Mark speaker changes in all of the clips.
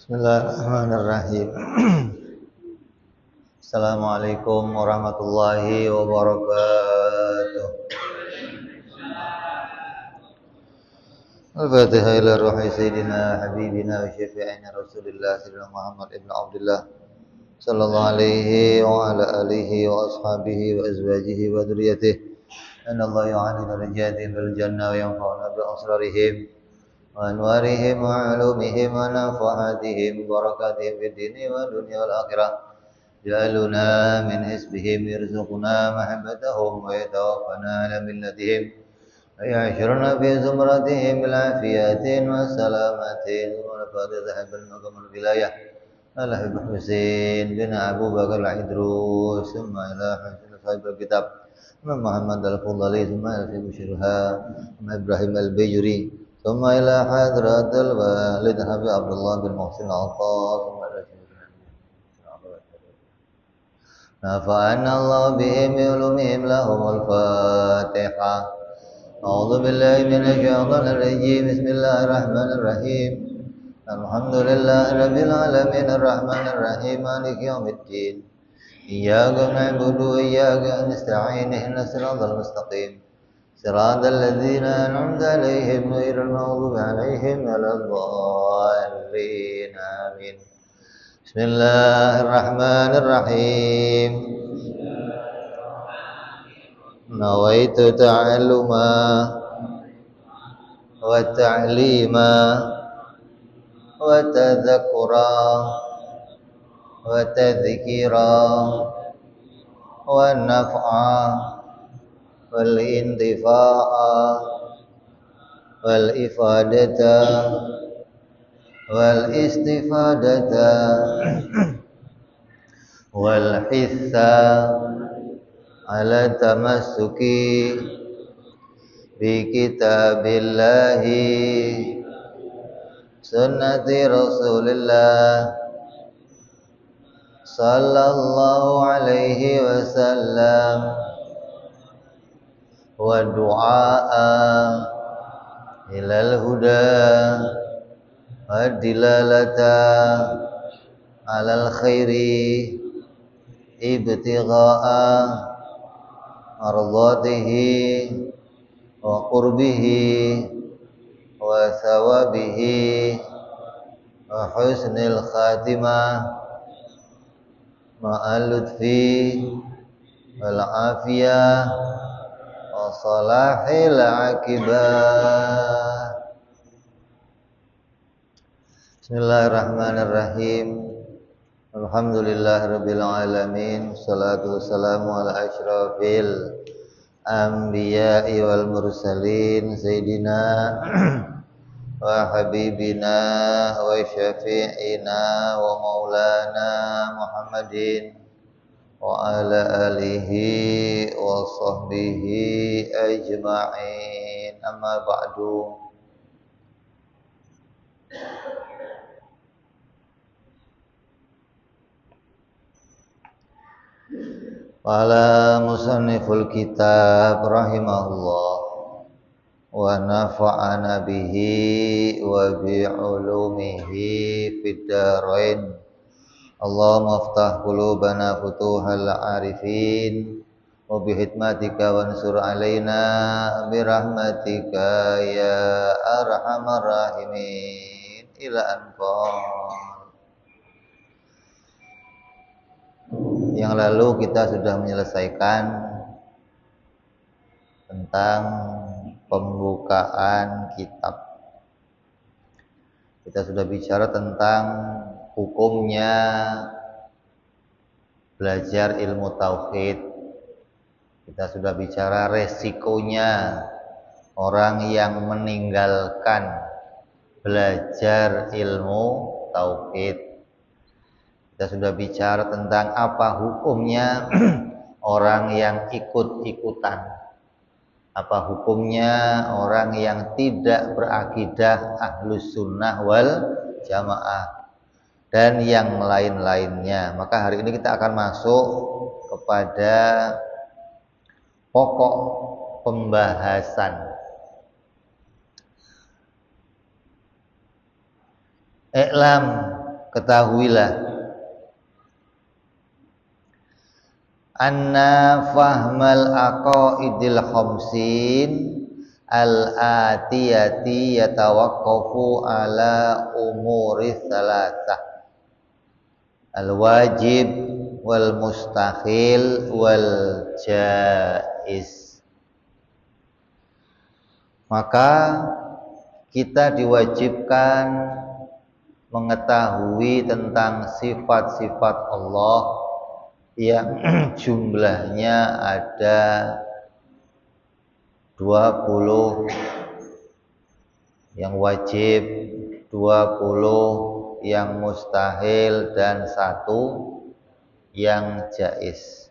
Speaker 1: Bismillahirrahmanirrahim. Assalamualaikum warahmatullahi wabarakatuh. Al-Fatihah ila ruhi sayyidina habibina wa syafi'ina Rasulillah sayyidina Muhammad ibn Abdullah sallallahu alaihi wa ala alihi wa ashabihi wa azwajihi wa dzurriyyatihi. Inna Allah yu'alina rijati bil jannah wa yanfa'una bi asrarihim وأنوارهم وعلومهم ونفحاتهم وبركاتهم في الدين والدنيا والآخرة جعلنا من حزبهم يرزقنا محبتهم ويتوفنا على ملتهم ويعشرنا في زمرتهم بالعافية والسلامة ونفاد ذهب المقام الولاية على حب حسين بن أبو بكر العدروس ثم إلى حسين صاحب الكتاب محمد الفضلي ثم إلى بشرها إبراهيم البيجري ثم إلى حضرة الوالد حبيب عبد الله بن محسن العطار ثم إلى نفعنا الله بهم بعلومهم لهم الفاتحة. أعوذ بالله من الشيطان الرجيم. بسم الله الرحمن الرحيم. الحمد لله رب العالمين الرحمن الرحيم مالك يوم الدين إياك نعبد وإياك نستعين اهدنا الصراط المستقيم صراط الذين أنعمت عليهم غير المغضوب عليهم ولا الضالين آمين. بسم الله الرحمن الرحيم. نويت تعلما وتعليما وتذكرا وتذكيرا والنفعا والانتفاع والإفادة والاستفادة والحث على التمسك بكتاب الله سنة رسول الله صلى الله عليه وسلم والدعاء إلى الهدى والدلالة على الخير ابتغاء مرضاته وقربه وثوابه وحسن الخاتمة مع اللطف والعافية وصلاح العاقبة. Bismillahirrahmanirrahim. Alhamdulillahirabbil alamin. Wassalatu wassalamu ala asyrafil anbiya'i wal mursalin sayyidina wa habibina wa syafi'ina wa maulana Muhammadin wa ala alihi wa sahbihi ajma'in. Amma ba'du. Qala musanniful kitab rahimahullah wa nafa'ana bihi wa bi'ulumihi fid darain. Allahumma aftah qulubana futuhal arifin wa bihikmatika wansur alaina birahmatika ya arhamar rahimin ila anfal. Yang lalu kita sudah menyelesaikan tentang pembukaan kitab. Kita sudah bicara tentang hukumnya belajar ilmu tauhid. Kita sudah bicara resikonya orang yang meninggalkan belajar ilmu tauhid. Kita sudah bicara tentang apa hukumnya orang yang ikut-ikutan. Apa hukumnya orang yang tidak berakidah ahlus sunnah wal jamaah. Dan yang lain-lainnya. Maka hari ini kita akan masuk kepada pokok pembahasan. I'lam ketahuilah anna fahmal aqaidil khamsin al-atiyati yatawaqqafu ala umuri thalathah al-wajib wal mustahil wal jaiz. Maka kita diwajibkan mengetahui tentang sifat-sifat Allah yang jumlahnya ada 20 yang wajib, 20 yang mustahil, dan 1 yang jaiz.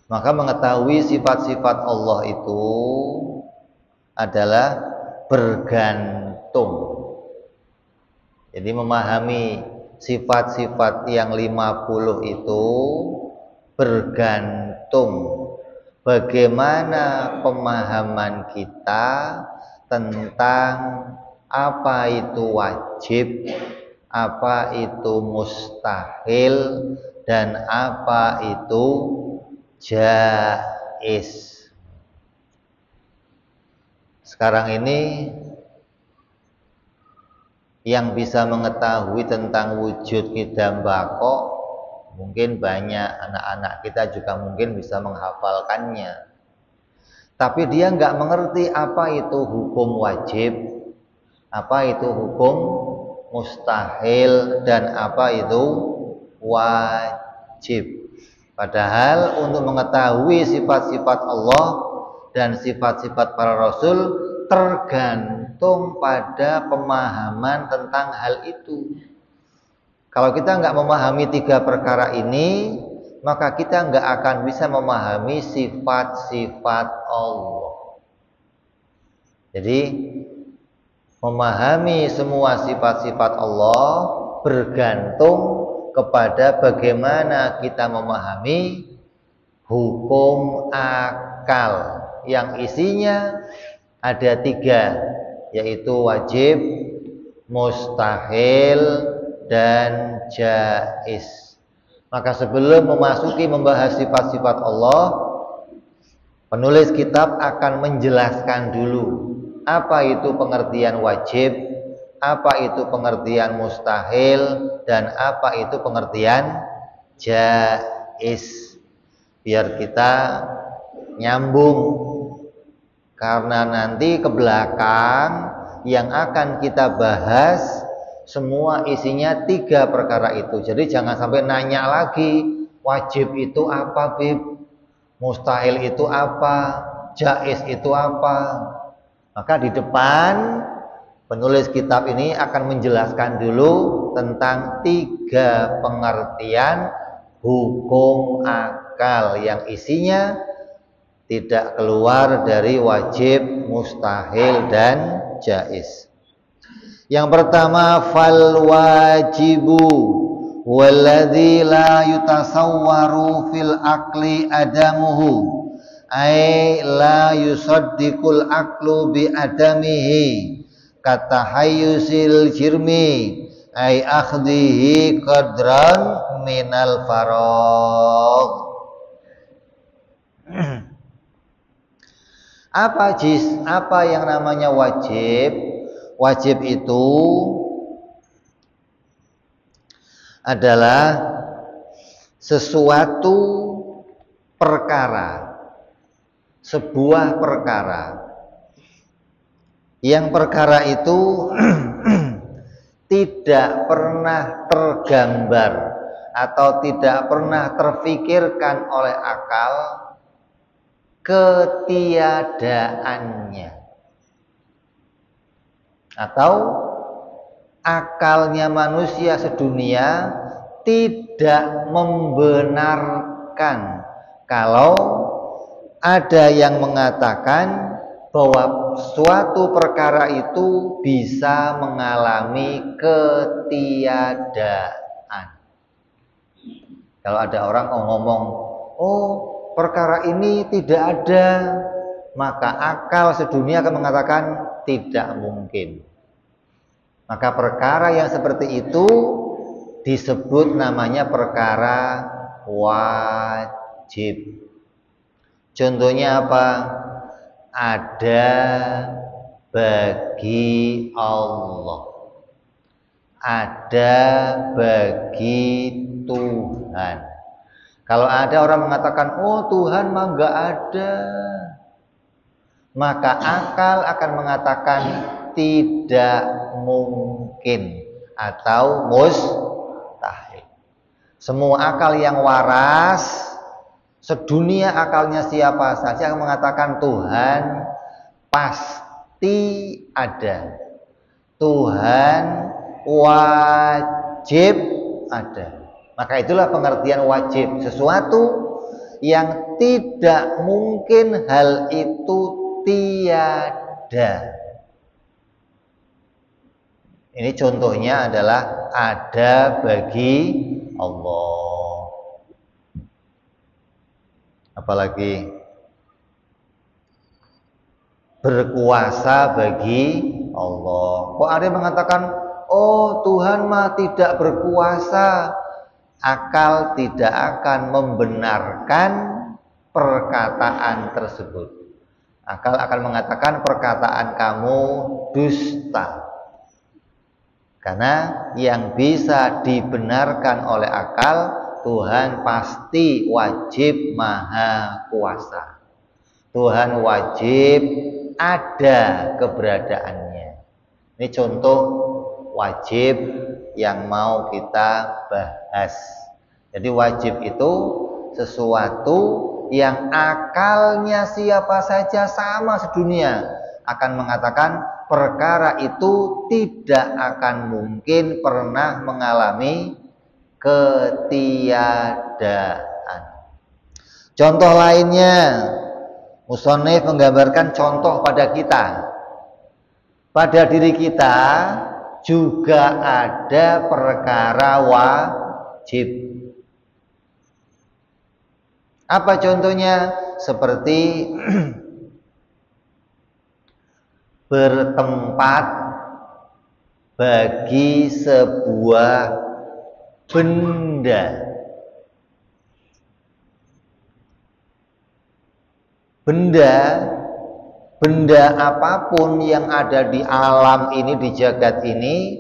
Speaker 1: Maka mengetahui sifat-sifat Allah itu adalah bergantung. Jadi memahami sifat-sifat yang 50 itu bergantung bagaimana pemahaman kita tentang apa itu wajib, apa itu mustahil, dan apa itu jaiz. Sekarang ini yang bisa mengetahui tentang wujud qidam baqo mungkin banyak, anak-anak kita juga mungkin bisa menghafalkannya. Tapi dia nggak mengerti apa itu hukum wajib, apa itu hukum mustahil, dan apa itu wajib. Padahal untuk mengetahui sifat-sifat Allah dan sifat-sifat para rasul tergantung pada pemahaman tentang hal itu. Kalau kita nggak memahami 3 perkara ini, maka kita nggak akan bisa memahami sifat-sifat Allah. Jadi memahami semua sifat-sifat Allah bergantung kepada bagaimana kita memahami hukum akal yang isinya ada 3, yaitu wajib, mustahil, dan jaiz. Maka sebelum memasuki membahas sifat-sifat Allah, penulis kitab akan menjelaskan dulu apa itu pengertian wajib, apa itu pengertian mustahil, dan apa itu pengertian jaiz, biar kita nyambung. Karena nanti ke belakang yang akan kita bahas semua isinya 3 perkara itu. Jadi jangan sampai nanya lagi, wajib itu apa, Bib? Mustahil itu apa? Jaiz itu apa? Maka di depan penulis kitab ini akan menjelaskan dulu tentang 3 pengertian hukum akal yang isinya tidak keluar dari wajib, mustahil, dan jaiz. Yang pertama, fal wajibu walladzi la yutasawwaru fil aqli adamuhu, ay la yusaddiqul aqlu bi adamihi, kata hayyusil jirmi, ay akhdihi qadran minal faragh. Apa yang namanya wajib? Wajib itu adalah sesuatu perkara, sebuah perkara yang perkara itu tidak pernah tergambar atau tidak pernah terfikirkan oleh akal ketiadaannya, atau akalnya manusia sedunia tidak membenarkan kalau ada yang mengatakan bahwa suatu perkara itu bisa mengalami ketiadaan. Kalau ada orang ngomong, oh perkara ini tidak ada, maka akal sedunia akan mengatakan tidak mungkin. Maka perkara yang seperti itu disebut namanya perkara wajib. Contohnya apa? Ada bagi Allah, ada bagi Tuhan. Kalau ada orang mengatakan, oh Tuhan mah nggak ada, maka akal akan mengatakan tidak mungkin atau mustahil. Semua akal yang waras, sedunia akalnya siapa saja akan mengatakan Tuhan pasti ada, Tuhan wajib ada. Maka itulah pengertian wajib, sesuatu yang tidak mungkin hal itu tiada. Ini contohnya adalah ada bagi Allah. Apalagi berkuasa bagi Allah. Kok ada yang mengatakan, oh Tuhan mah tidak berkuasa? Akal tidak akan membenarkan perkataan tersebut. Akal akan mengatakan perkataan kamu dusta. Karena yang bisa dibenarkan oleh akal, Tuhan pasti wajib maha kuasa. Tuhan wajib ada keberadaannya. Ini contoh wajib yang mau kita bahas. Jadi wajib itu sesuatu yang akalnya siapa saja sama sedunia akan mengatakan perkara itu tidak akan mungkin pernah mengalami ketiadaan. Contoh lainnya, musannif menggambarkan contoh pada kita. Pada diri kita juga ada perkara wajib. Apa contohnya? Seperti bertempat bagi sebuah benda. Benda apapun yang ada di alam ini, di jagat ini,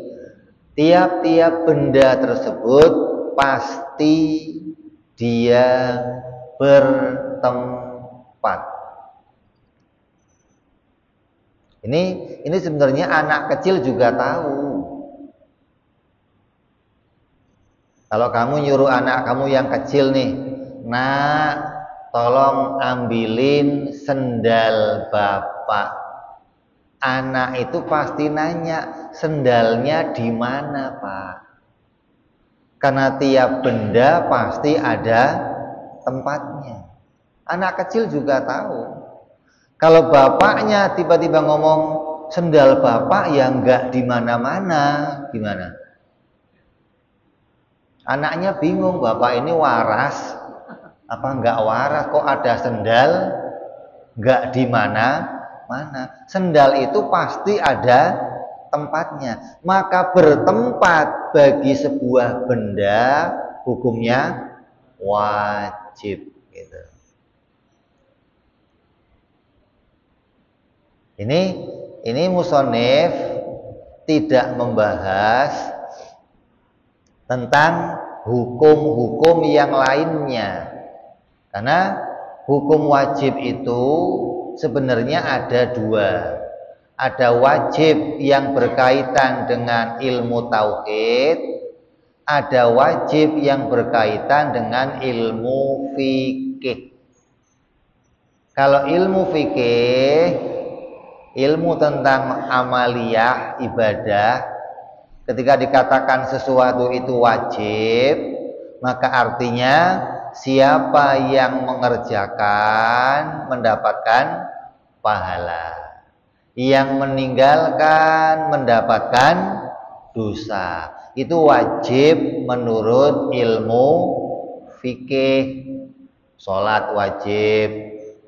Speaker 1: tiap-tiap benda tersebut pasti dia bertempat. Ini sebenarnya anak kecil juga tahu. Kalau kamu nyuruh anak kamu yang kecil nih, nak, tolong ambilin sendal bapak. Anak itu pasti nanya, sendalnya di mana, Pak? Karena tiap benda pasti ada tempatnya. Anak kecil juga tahu. Kalau bapaknya tiba-tiba ngomong sendal bapak yang enggak di mana-mana, gimana? Anaknya bingung, bapak ini waras apa enggak waras, kok ada sendal enggak di mana-mana. Sendal itu pasti ada tempatnya. Maka bertempat bagi sebuah benda hukumnya wajib gitu. Ini musannif tidak membahas tentang hukum-hukum yang lainnya. Karena hukum wajib itu sebenarnya ada dua. Ada wajib yang berkaitan dengan ilmu tauhid, ada wajib yang berkaitan dengan ilmu fikih. Kalau ilmu fikih, ilmu tentang amaliyah ibadah, ketika dikatakan sesuatu itu wajib, maka artinya siapa yang mengerjakan mendapatkan pahala, yang meninggalkan mendapatkan dosa. Itu wajib menurut ilmu fikih. Sholat wajib,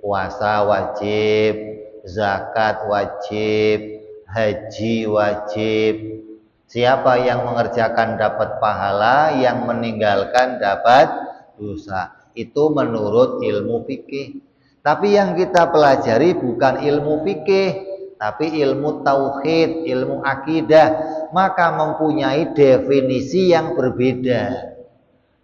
Speaker 1: puasa wajib, zakat wajib, haji wajib, Siapa yang mengerjakan dapat pahala, yang meninggalkan dapat dosa. Itu menurut ilmu fikih. Tapi yang kita pelajari bukan ilmu fikih, tapi ilmu tauhid, ilmu akidah. Maka mempunyai definisi yang berbeda.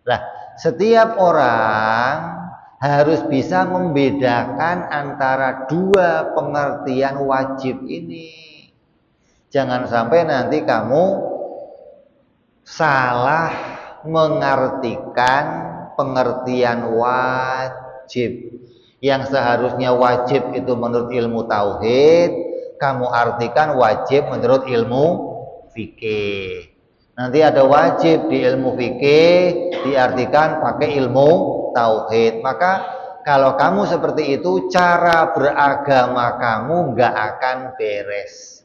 Speaker 1: Nah, setiap orang harus bisa membedakan antara dua pengertian wajib ini. Jangan sampai nanti kamu salah mengartikan pengertian wajib. Yang seharusnya wajib itu menurut ilmu tauhid, kamu artikan wajib menurut ilmu fikih. Nanti ada wajib di ilmu fikih diartikan pakai ilmu tauhid. Maka kalau kamu seperti itu, cara beragama kamu nggak akan beres.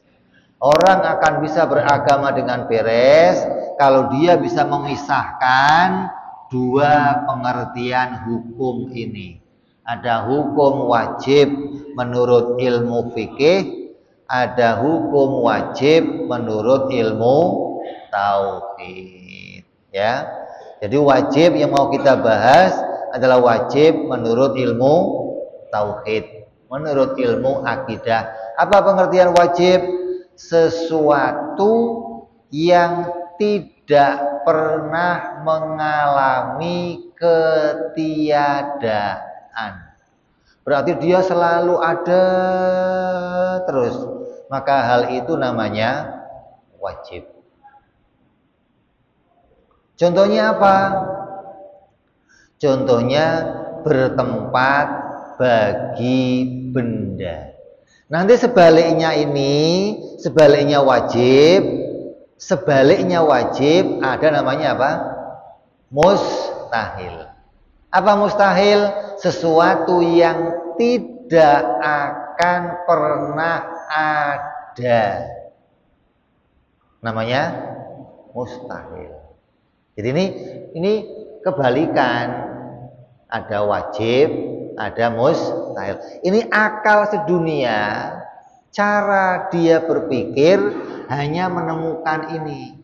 Speaker 1: Orang akan bisa beragama dengan beres kalau dia bisa memisahkan dua pengertian hukum ini. Ada hukum wajib menurut ilmu fikih, ada hukum wajib menurut ilmu tauhid. Ya, jadi wajib yang mau kita bahas adalah wajib menurut ilmu tauhid, menurut ilmu akidah. Apa pengertian wajib? Sesuatu yang tidak pernah mengalami ketiadaan. Berarti dia selalu ada terus. Maka hal itu namanya wajib. Contohnya apa? Contohnya bertempat bagi benda. Nanti sebaliknya wajib ada namanya apa? Mustahil. Apa mustahil? Sesuatu yang tidak akan pernah ada. Namanya mustahil. Jadi ini kebalikan. Ada wajib, ada mustahil. Ini akal sedunia, cara dia berpikir hanya menemukan ini.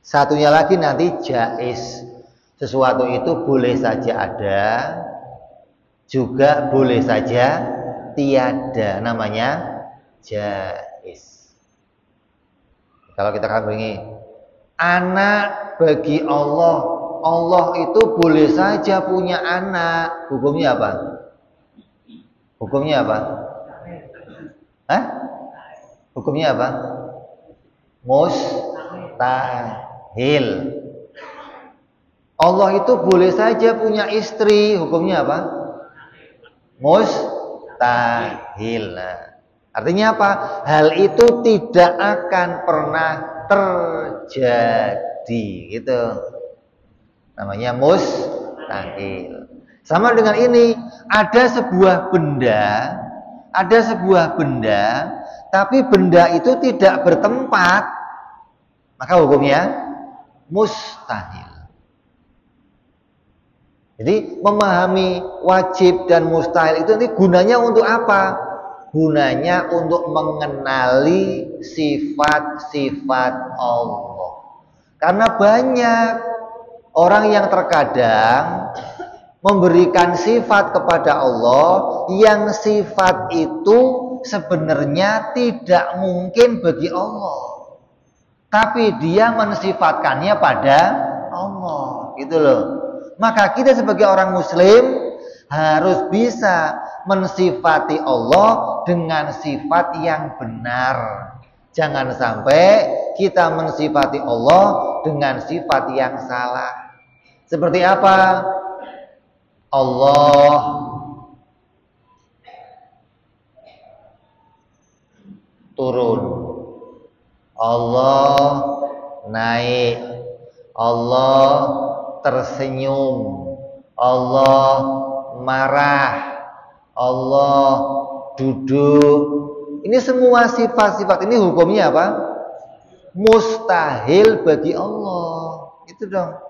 Speaker 1: Satunya lagi nanti jaiz. Sesuatu itu boleh saja ada, juga boleh saja tiada. Namanya jaiz. Kalau kita akan begini, anak bagi Allah, Allah itu boleh saja punya anak. Hukumnya apa? Hukumnya apa? Hah? Hukumnya apa? Mustahil. Allah itu boleh saja punya istri. Hukumnya apa? Mustahil. Artinya apa? Hal itu tidak akan pernah terjadi. Gitu. Namanya mustahil. Sama dengan ini, ada sebuah benda, tapi benda itu tidak bertempat, maka hukumnya mustahil. Jadi memahami wajib dan mustahil itu nanti gunanya untuk apa? Gunanya untuk mengenali sifat-sifat Allah. Karena banyak orang yang terkadang memberikan sifat kepada Allah yang sifat itu sebenarnya tidak mungkin bagi Allah. Tapi dia mensifatkannya pada Allah, gitu loh. Maka kita sebagai orang muslim harus bisa mensifati Allah dengan sifat yang benar. Jangan sampai kita mensifati Allah dengan sifat yang salah. Seperti apa? Allah turun, Allah naik, Allah tersenyum, Allah marah, Allah duduk. Ini semua sifat-sifat ini hukumnya apa? Mustahil bagi Allah. Itu dong.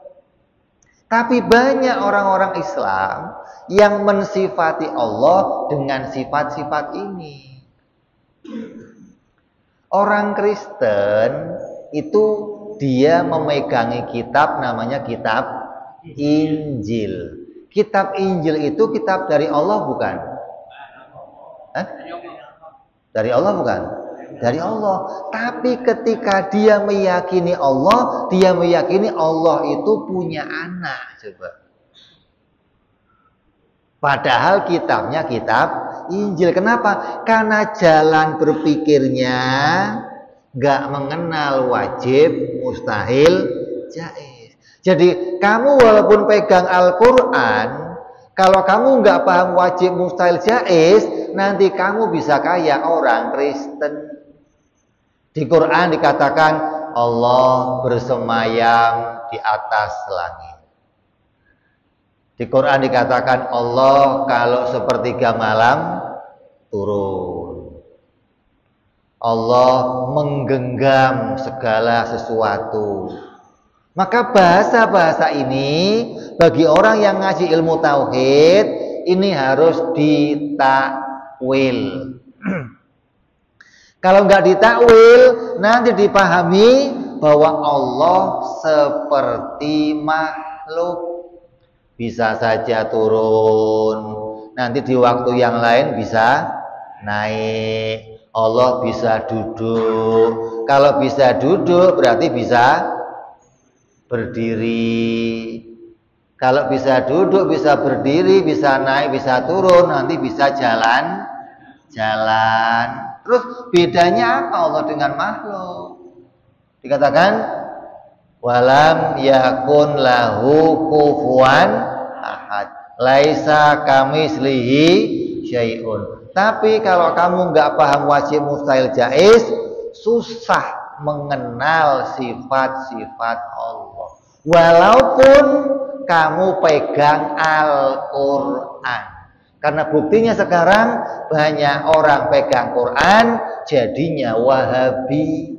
Speaker 1: Tapi banyak orang-orang Islam yang mensifati Allah dengan sifat-sifat ini. Orang Kristen itu dia memegangi kitab namanya kitab Injil. Kitab Injil itu kitab dari Allah bukan? Hah? Dari Allah bukan? Dari Allah. Tapi ketika dia meyakini Allah, dia meyakini Allah itu punya anak. Coba. Padahal kitabnya kitab Injil. Kenapa? Karena jalan berpikirnya gak mengenal wajib, mustahil, jaiz. Jadi kamu walaupun pegang Al-Quran, kalau kamu nggak paham wajib, mustahil, jaiz, nanti kamu bisa kayak orang Kristen. Di Quran dikatakan Allah bersemayam di atas langit. Di Quran dikatakan Allah kalau sepertiga malam turun. Allah menggenggam segala sesuatu. Maka bahasa-bahasa ini bagi orang yang ngaji ilmu tauhid ini harus ditakwil. Kalau nggak ditakwil, nanti dipahami bahwa Allah seperti makhluk, bisa saja turun, nanti di waktu yang lain bisa naik. Allah bisa duduk. Kalau bisa duduk berarti bisa berdiri. Kalau bisa duduk, bisa berdiri, bisa naik, bisa turun, nanti bisa jalan. Terus bedanya apa Allah dengan makhluk? Dikatakan walam yakun lahu kufuwan ahad. Laisa kamislihi syai'un. Tapi kalau kamu nggak paham wajib, mustahil, jaiz, susah mengenal sifat-sifat Allah. Walaupun kamu pegang Al-Quran. Karena buktinya sekarang banyak orang pegang Quran jadinya Wahabi.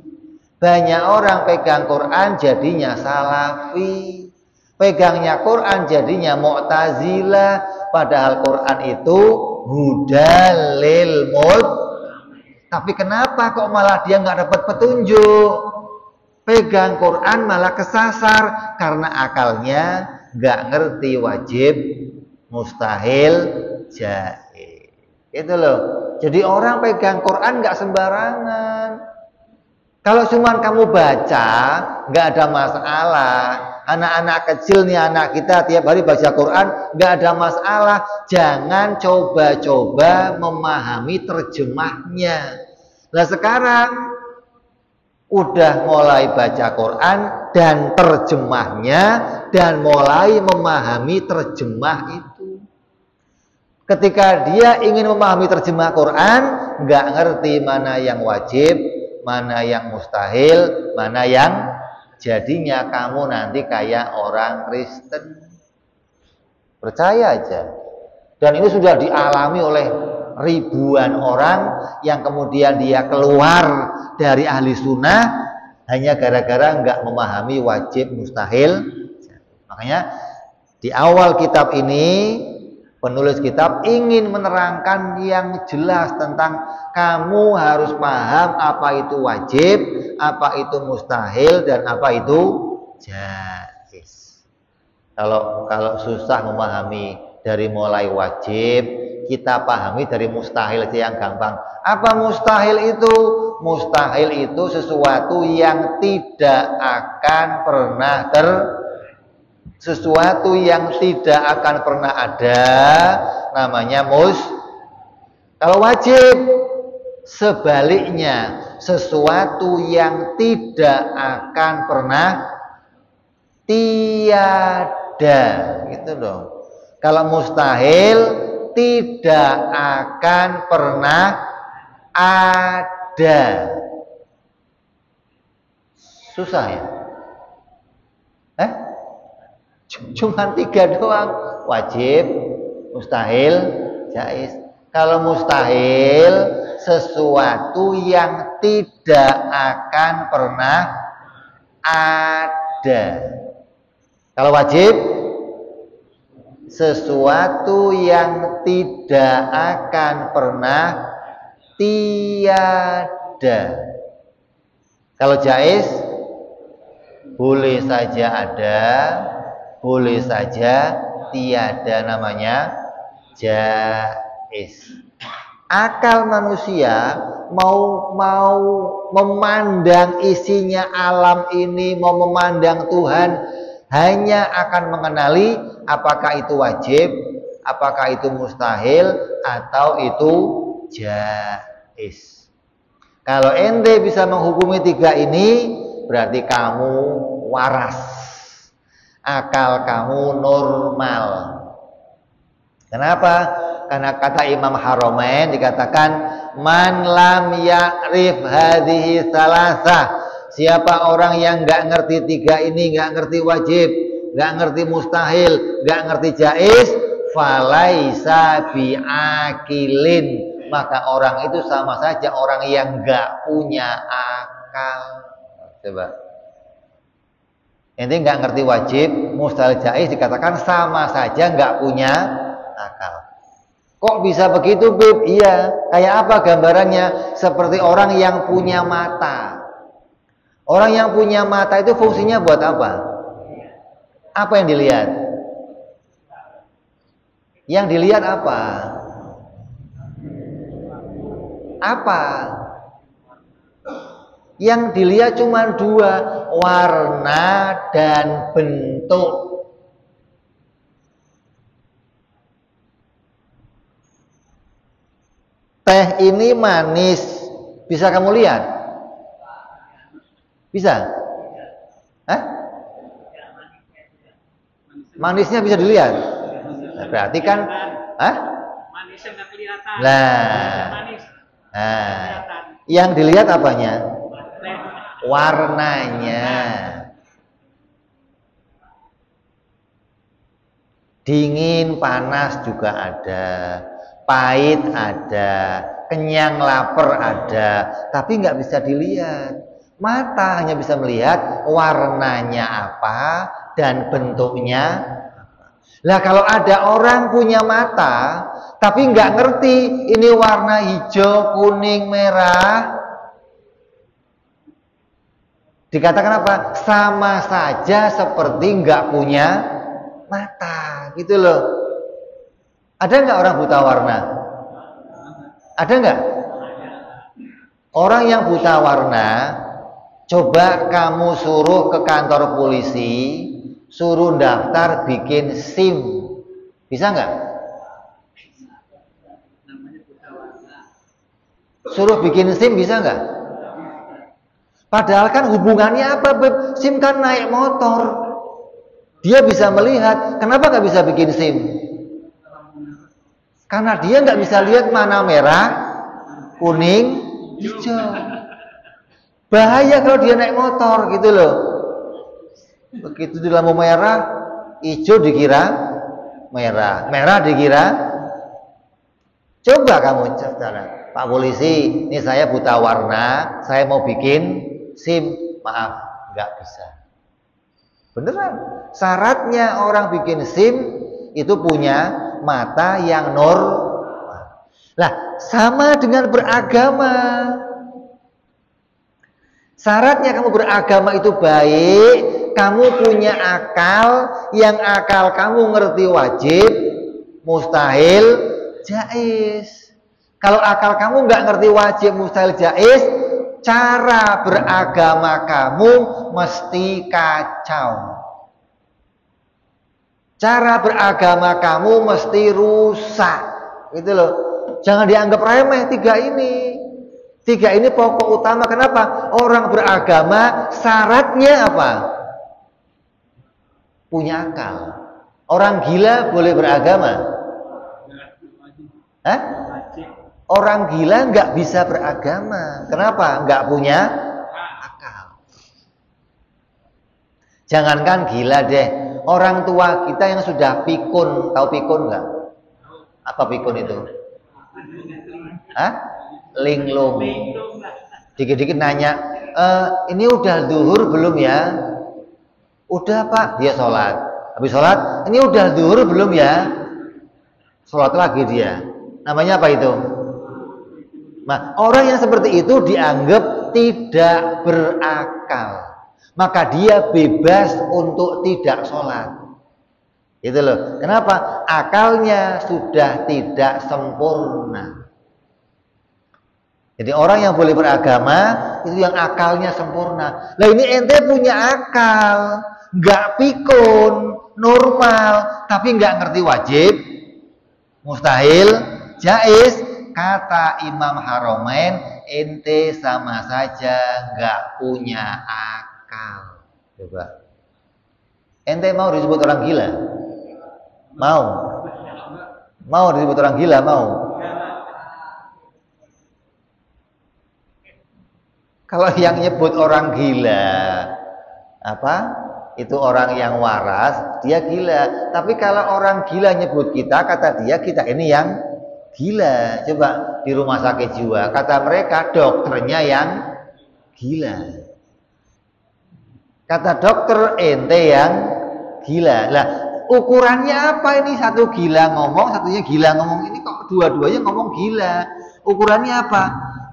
Speaker 1: Banyak orang pegang Quran jadinya Salafi. Pegangnya Quran jadinya Mu'tazilah. Padahal Quran itu hudalil Tapi kenapa kok malah dia nggak dapat petunjuk? Pegang Quran malah kesasar karena akalnya nggak ngerti wajib, mustahil, jaiz. Itu loh. Jadi orang pegang Quran nggak sembarangan. Kalau cuma kamu baca, nggak ada masalah. Anak-anak kecil nih, anak kita tiap hari baca Quran, nggak ada masalah. Jangan coba-coba memahami terjemahnya. Nah sekarang udah mulai baca Quran dan terjemahnya dan mulai memahami terjemah itu. Ketika dia ingin memahami terjemah Quran, nggak ngerti mana yang wajib, mana yang mustahil, mana yang, jadinya kamu nanti kayak orang Kristen. Percaya aja. Dan ini sudah dialami oleh ribuan orang yang kemudian dia keluar dari ahli sunnah hanya gara-gara nggak memahami wajib, mustahil. Makanya di awal kitab ini penulis kitab ingin menerangkan yang jelas tentang kamu harus paham apa itu wajib, apa itu mustahil, dan apa itu jaiz. Kalau susah memahami dari mulai wajib, kita pahami dari mustahil aja yang gampang. Apa mustahil itu? Mustahil itu sesuatu yang tidak akan pernah sesuatu yang tidak akan pernah ada, namanya Kalau wajib, sebaliknya, sesuatu yang tidak akan pernah tiada, gitu dong. Kalau mustahil, tidak akan pernah ada. Susah ya? Cuma 3 doang. Wajib, mustahil, jaiz. Kalau mustahil, sesuatu yang tidak akan pernah ada. Kalau wajib, sesuatu yang tidak akan pernah tiada. Kalau jaiz, Boleh saja ada, boleh saja tiada, namanya jaiz. Akal manusia mau memandang isinya alam ini, mau memandang Tuhan, hanya akan mengenali apakah itu wajib, apakah itu mustahil, atau itu jaiz. Kalau ente bisa menghukumi tiga ini, berarti kamu waras, akal kamu normal. Kenapa? Karena kata Imam Haramain dikatakan, man lam ya'rif hadhihi salasah, siapa orang yang nggak ngerti tiga ini, nggak ngerti wajib, nggak ngerti mustahil, nggak ngerti jaiz, falaisa bi'akilin, maka orang itu sama saja orang yang nggak punya akal. Coba, ini nggak ngerti wajib, mustahil, jaiz, dikatakan sama saja nggak punya akal. Kok bisa begitu, Bib? Iya, kayak apa gambarannya? Seperti orang yang punya mata. Orang yang punya mata itu fungsinya buat apa? Apa yang dilihat? Yang dilihat apa? Apa? Yang dilihat cuma dua, warna dan bentuk. Teh ini manis, bisa kamu lihat? Bisa? Hah? Manisnya bisa dilihat? Nah, berarti kan, manisnya nggak kelihatan. Nah, yang dilihat apanya? Warnanya. Dingin, panas juga ada. Pahit ada, kenyang, lapar ada, tapi nggak bisa dilihat. Mata hanya bisa melihat warnanya apa dan bentuknya apa. Lah kalau ada orang punya mata, tapi nggak ngerti ini warna hijau, kuning, merah, dikatakan apa? Sama saja seperti nggak punya mata, gitu loh. Ada nggak orang buta warna? Ada nggak? Orang yang buta warna, coba kamu suruh ke kantor polisi, suruh daftar bikin SIM, bisa nggak? Suruh bikin SIM bisa nggak? Padahal kan hubungannya apa, Beb? SIM kan naik motor, dia bisa melihat. Kenapa nggak bisa bikin SIM? Karena dia nggak bisa lihat mana merah, kuning, hijau. Bahaya kalau dia naik motor gitu loh. Begitu di lampu merah, hijau dikira merah, merah dikira. Coba kamu cara, Pak Polisi, ini saya buta warna, saya mau bikin SIM, maaf, nggak bisa. Beneran. Syaratnya orang bikin SIM itu punya mata yang normal. Lah, sama dengan beragama. Syaratnya kamu beragama itu baik, kamu punya akal, yang akal kamu ngerti wajib, mustahil, jaiz. Kalau akal kamu nggak ngerti wajib, mustahil, jaiz, cara beragama kamu mesti kacau. Cara beragama kamu mesti rusak, gitu loh. Jangan dianggap remeh tiga ini. Tiga ini pokok utama. Kenapa? Orang beragama syaratnya apa? Punya akal. Orang gila boleh beragama? Hah? Orang gila nggak bisa beragama. Kenapa? Nggak punya akal. Jangankan gila deh. Orang tua kita yang sudah pikun, tahu pikun nggak? Apa pikun itu? Hah? Linglung. Dikit-dikit nanya, ini udah zuhur belum ya? Udah Pak, dia sholat. Habis sholat, ini udah zuhur belum ya? Sholat lagi dia. Namanya apa itu? Nah, orang yang seperti itu dianggap tidak berakal. maka dia bebas untuk tidak sholat. Itu loh. Kenapa? Akalnya sudah tidak sempurna. Jadi orang yang boleh beragama itu yang akalnya sempurna. Lah ini ente punya akal, nggak pikun, normal, tapi nggak ngerti wajib, mustahil, jaiz. Kata Imam Haramain, ente sama saja nggak punya akal. Coba. Ente mau disebut orang gila? Mau? Mau disebut orang gila? Mau? Kalau yang nyebut orang gila, apa? Itu orang yang waras, dia gila. Tapi kalau orang gila nyebut kita, kata dia kita ini yang gila. Coba di rumah sakit jiwa, kata mereka dokternya yang gila. Kata dokter ente yang gila. Lah ukurannya apa ini? Satu gila ngomong, satunya gila ngomong. Ini kok dua-duanya ngomong gila. Ukurannya apa?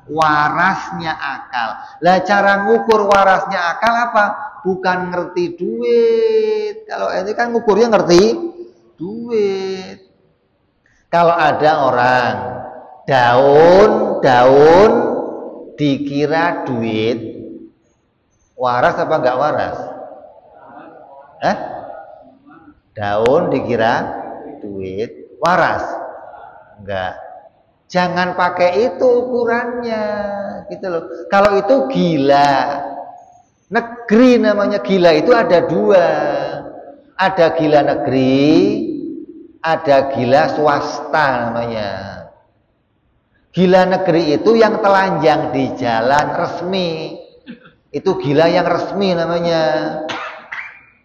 Speaker 1: Warasnya akal. Lah cara ngukur warasnya akal apa? Bukan ngerti duit. Kalau ini kan ngukurnya ngerti duit. Kalau ada orang daun dikira duit, waras apa enggak waras? Daun dikira duit, waras? Enggak. Jangan pakai itu ukurannya, gitu loh. Kalau itu gila, negeri namanya gila itu ada dua. Ada gila negeri, ada gila swasta namanya. Gila negeri itu yang telanjang di jalan resmi. Itu gila yang resmi namanya.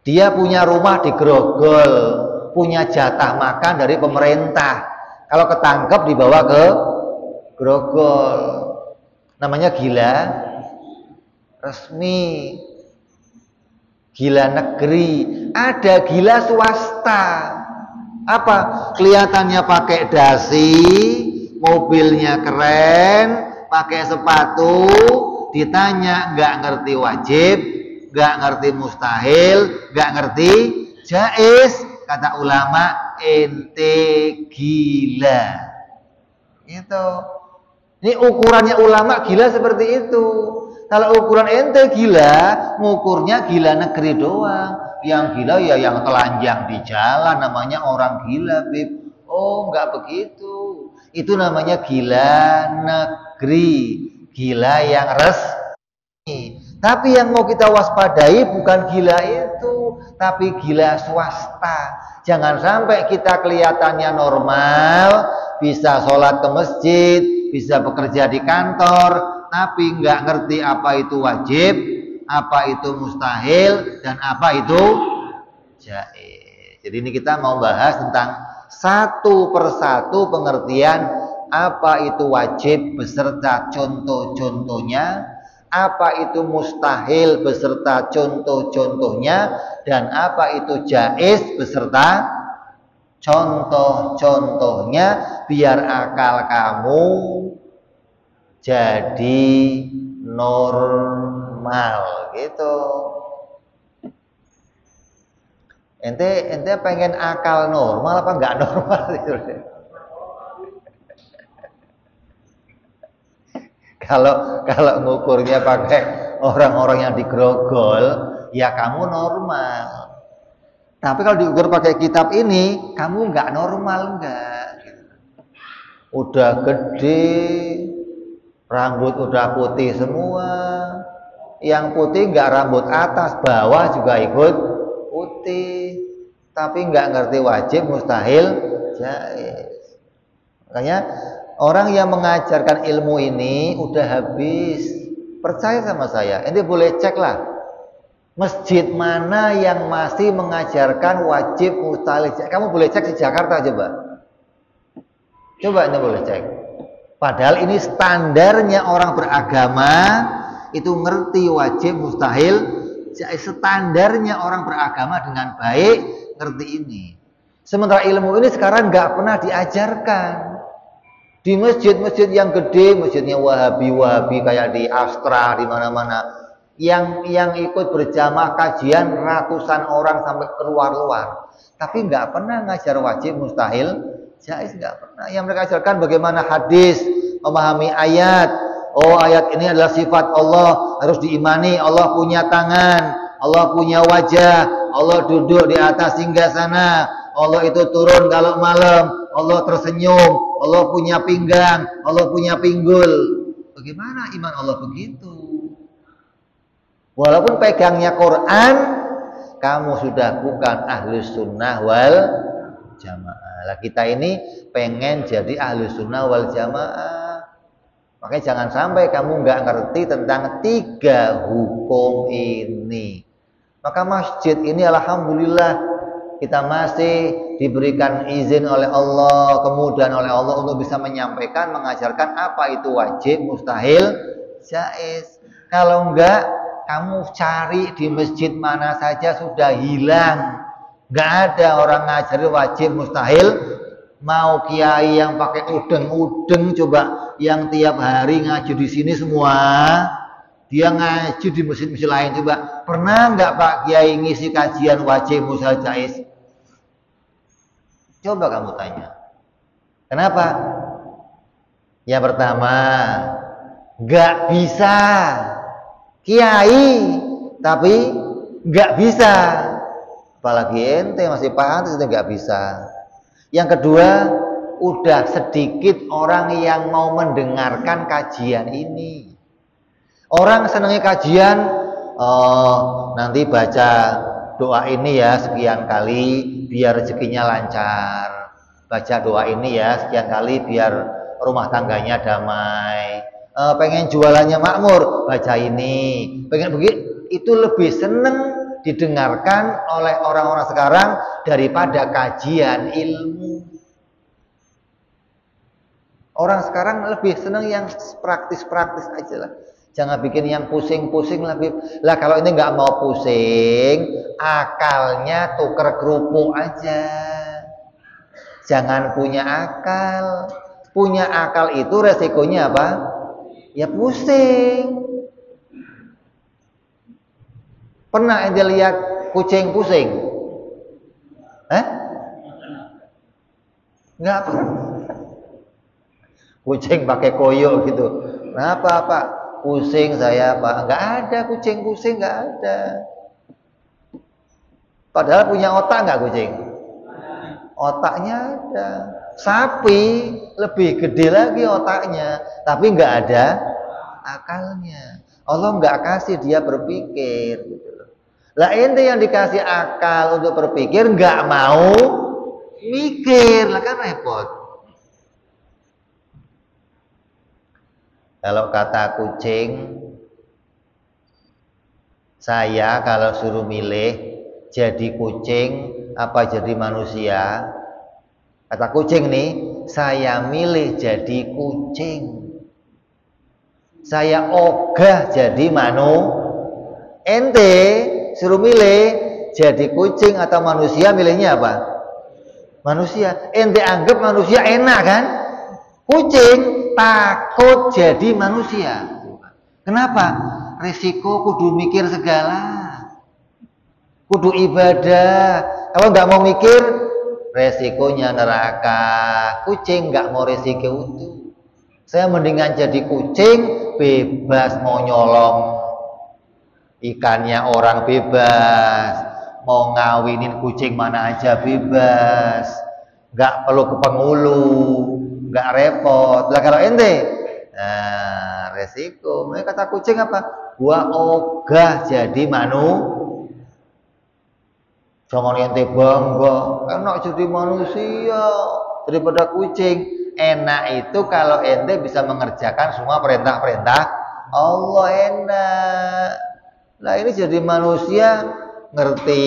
Speaker 1: Dia punya rumah di Grogol, punya jatah makan dari pemerintah. Kalau ketangkep dibawa ke Grogol, namanya gila resmi, gila negeri. Ada gila swasta, apa? Kelihatannya pakai dasi, mobilnya keren, pakai sepatu, ditanya nggak ngerti wajib, nggak ngerti mustahil, nggak ngerti jaiz. Kata ulama, ente gila. Itu. Ini ukurannya ulama gila seperti itu. Kalau ukuran ente gila, ngukurnya gila negeri doang. Yang gila ya yang telanjang di jalan, namanya orang gila, Bib. Oh, enggak begitu. Itu namanya gila negeri, gila yang resmi. Tapi yang mau kita waspadai bukan gila itu, tapi gila swasta. Jangan sampai kita kelihatannya normal, bisa sholat ke masjid, bisa bekerja di kantor, tapi nggak ngerti apa itu wajib, apa itu mustahil, dan apa itu jaiz. Jadi ini kita mau bahas tentang satu persatu pengertian apa itu wajib beserta contoh-contohnya, apa itu mustahil beserta contoh-contohnya, dan apa itu jaiz beserta contoh-contohnya, biar akal kamu jadi normal gitu. Ente pengen akal normal apa enggak normal gitu. Kalau ngukurnya pakai orang-orang yang di Grogol, ya kamu normal. Tapi kalau diukur pakai kitab ini, kamu nggak normal, enggak. Udah gede, rambut udah putih semua. Yang putih nggak rambut atas, bawah juga ikut putih. Tapi nggak ngerti wajib, mustahil, jaiz. Makanya orang yang mengajarkan ilmu ini udah habis. Percaya sama saya, ente boleh cek lah. Masjid mana yang masih mengajarkan wajib mustahil? Kamu boleh cek di Jakarta coba. Coba ente boleh cek. Padahal ini standarnya orang beragama itu ngerti wajib mustahil. Standarnya orang beragama dengan baik ngerti ini. Sementara ilmu ini sekarang nggak pernah diajarkan. Di masjid-masjid yang gede, masjidnya Wahabi kayak di Astra, di mana-mana, yang ikut berjamaah kajian ratusan orang sampai keluar-luar, tapi nggak pernah ngajar wajib mustahil jaiz, nggak pernah. Yang mereka ajarkan bagaimana hadis, memahami ayat. Oh, ayat ini adalah sifat Allah, harus diimani. Allah punya tangan, Allah punya wajah, Allah duduk di atas singgasana, Allah itu turun kalau malam, Allah tersenyum, Allah punya pinggang, Allah punya pinggul. Bagaimana iman Allah begitu? Walaupun pegangnya Quran, kamu sudah bukan ahlus sunnah wal jamaah. Lah kita ini pengen jadi ahlus sunnah wal jamaah. Makanya jangan sampai kamu nggak ngerti tentang 3 hukum ini. Maka masjid ini alhamdulillah kita masih diberikan izin oleh Allah, kemudahan oleh Allah untuk bisa menyampaikan, mengajarkan apa itu wajib, mustahil, jaiz. Kalau enggak, kamu cari di masjid mana saja sudah hilang. Nggak ada orang ngajari wajib mustahil. Mau kiai yang pakai udeng-udeng coba, yang tiap hari ngaji di sini semua, dia ngaji di masjid-masjid lain coba. Pernah nggak Pak Kiai ngisi kajian wajib mustahil jaiz? Coba kamu tanya. Kenapa? Yang pertama, nggak bisa. Kiai tapi nggak bisa, apalagi ente masih pantas itu nggak bisa. Yang kedua, udah sedikit orang yang mau mendengarkan kajian ini. Orang senangnya kajian, nanti baca doa ini ya sekian kali biar rezekinya lancar, baca doa ini ya sekian kali biar rumah tangganya damai. Pengen jualannya makmur, baca ini. Pengen begitu, itu lebih seneng didengarkan oleh orang-orang sekarang daripada kajian ilmu. Orang sekarang lebih seneng yang praktis-praktis aja lah. Jangan bikin yang pusing-pusing lebih. Lah kalau ini nggak mau pusing, akalnya tuker kerupuk aja. Jangan punya akal. Punya akal itu resikonya apa? Ya pusing. Pernah ente lihat kucing pusing? Nggak pernah. Kucing pakai koyo gitu. Kenapa Pak? Pusing saya Pak. Nggak ada kucing pusing, nggak ada. Padahal punya otak nggak kucing? Otaknya ada. Sapi lebih gede lagi otaknya, tapi nggak ada akalnya. Allah nggak kasih dia berpikir gitu loh. Lah ente yang dikasih akal untuk berpikir nggak mau mikir, lah kan repot. Kalau kata kucing, saya kalau suruh milih jadi kucing apa jadi manusia, kata kucing nih, saya milih jadi kucing. Saya ogah jadi ente suruh milih jadi kucing atau manusia, milihnya apa? Manusia. Ente anggap manusia enak kan? Kucing takut jadi manusia. Kenapa? Risiko kudu mikir segala, kudu ibadah. Kalau nggak mau mikir, resikonya neraka. Kucing nggak mau resiko itu. Saya mendingan jadi kucing, bebas mau nyolong ikannya orang bebas, mau ngawinin kucing mana aja bebas, nggak perlu ke penghulu, nggak repot. Lah kalau ente, nah resiko. Mereka kata kucing apa? Gua ogah jadi jangan ente bangga, enak jadi manusia daripada kucing. Enak itu kalau ente bisa mengerjakan semua perintah-perintah Allah, enak. Nah ini jadi manusia ngerti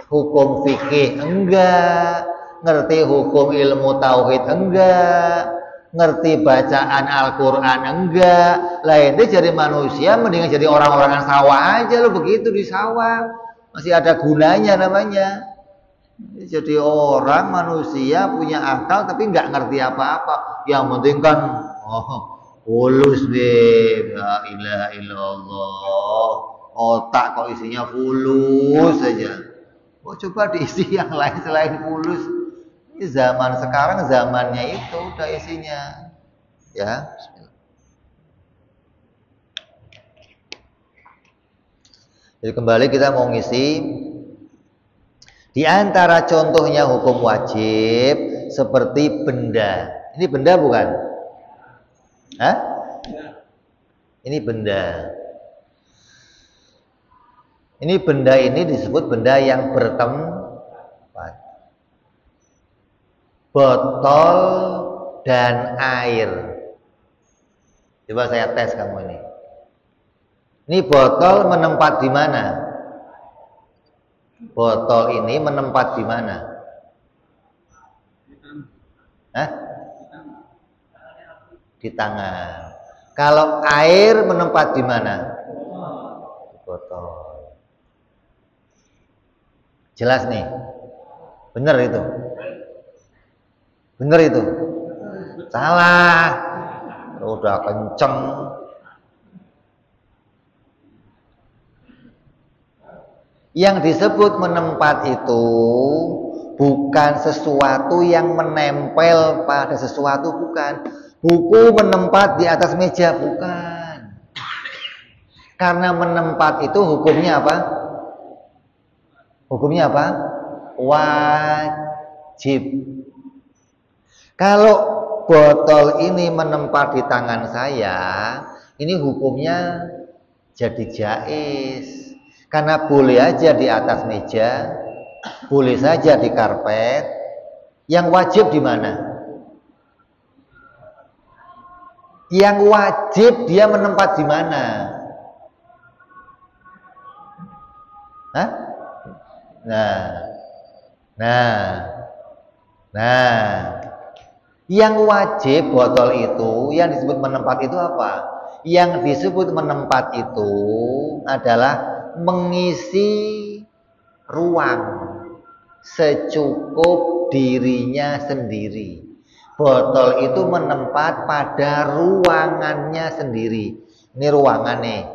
Speaker 1: hukum fikih enggak, ngerti hukum ilmu tauhid enggak, ngerti bacaan Al-Quran enggak. Lah ente jadi manusia mendingan jadi orang-orangan sawah aja lo, begitu di sawah masih ada gunanya namanya. Jadi orang manusia punya akal tapi nggak ngerti apa-apa. Yang penting kan Fulus Beb, la ilaha illallah. Otak kok isinya fulus saja. Oh, coba diisi yang lain selain fulus. Ini zaman sekarang zamannya itu udah isinya. Ya, bismillah. Jadi kembali kita mau ngisi di antara contohnya hukum wajib seperti benda. Ini benda bukan? Hah? Ini benda. Ini benda ini disebut benda yang bertempat. Botol dan air. Coba saya tes kamu ini. Ini botol menempat di mana? Botol ini menempat di mana? Hah? Di tangan. Kalau air menempat di mana? Di botol. Jelas nih? Benar itu? Benar itu? Salah. Udah kenceng. Yang disebut menempat itu bukan sesuatu yang menempel pada sesuatu, bukan. Buku menempat di atas meja, bukan. Karena menempat itu hukumnya apa? Hukumnya apa? Wajib. Kalau botol ini menempat di tangan saya, ini hukumnya jadi jaiz. Karena boleh aja di atas meja, boleh saja di karpet. Yang wajib di mana? Yang wajib dia menempat di mana? Hah? Nah, yang wajib botol itu, yang disebut menempat itu apa? Yang disebut menempat itu adalah mengisi ruang secukup dirinya sendiri. Botol itu menempat pada ruangannya sendiri. Ini ruangan nih.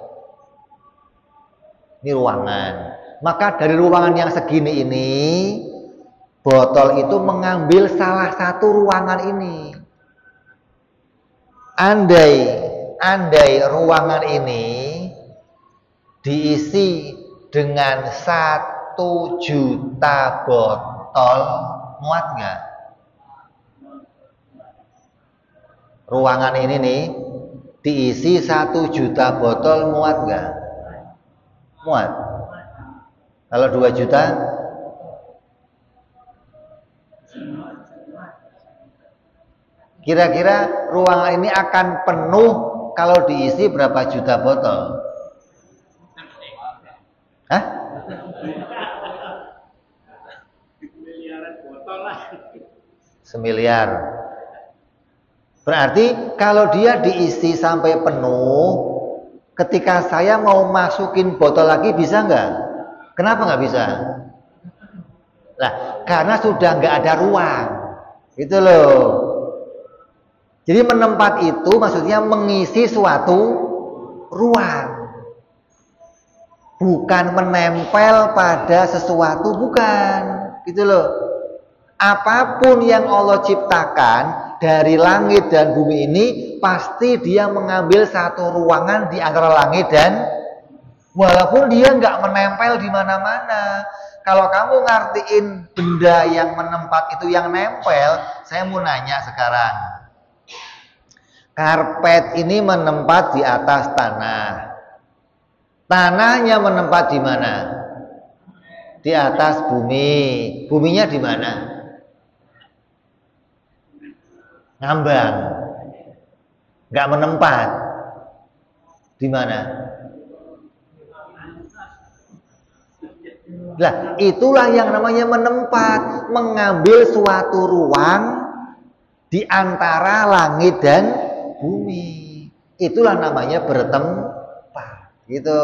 Speaker 1: Ini ruangan. Maka dari ruangan yang segini ini, botol itu mengambil salah satu ruangan ini. Andai ruangan ini diisi dengan 1 juta botol, muat nggak? Ruangan ini nih diisi 1 juta botol, muat nggak? Muat. Kalau 2 juta? Kira-kira ruangan ini akan penuh kalau diisi berapa juta botol? Hah? Semiliar. Berarti kalau dia diisi sampai penuh, ketika saya mau masukin botol lagi bisa nggak? Kenapa nggak bisa? Nah, karena sudah nggak ada ruang. Gitu loh. Jadi menempat itu maksudnya mengisi suatu ruang. Bukan menempel pada sesuatu, bukan. Gitu loh. Apapun yang Allah ciptakan dari langit dan bumi ini, pasti dia mengambil satu ruangan di antara langit dan, walaupun dia nggak menempel di mana-mana. Kalau kamu ngartiin benda yang menempat itu yang nempel, saya mau nanya sekarang. Karpet ini menempat di atas tanah. Tanahnya menempat di mana? Di atas bumi. Buminya di mana? Ngambang. Nggak menempat. Di mana? Lah, itulah yang namanya menempat, mengambil suatu ruang di antara langit dan bumi. Itulah namanya bertempat. Gitu.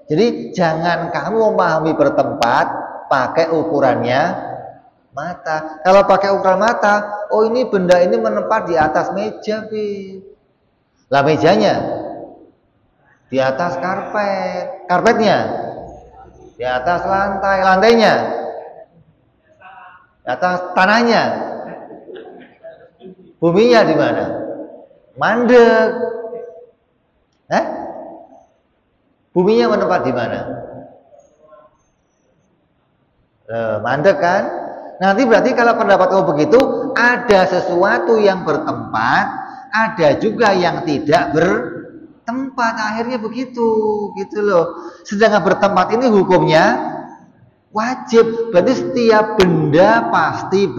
Speaker 1: Jadi jangan kamu memahami bertempat pakai ukurannya mata. Kalau pakai ukuran mata, oh ini benda ini menempat di atas meja, Bib. Lah mejanya di atas karpet, karpetnya di atas lantai, lantainya di atas tanahnya, buminya di mana? Mandek. Buminya menempat di mana? Mandek kan? Nanti berarti kalau pendapat kamu begitu, ada sesuatu yang bertempat, ada juga yang tidak bertempat. Akhirnya begitu, gitu loh. Sedangkan bertempat ini hukumnya wajib. Berarti setiap benda pasti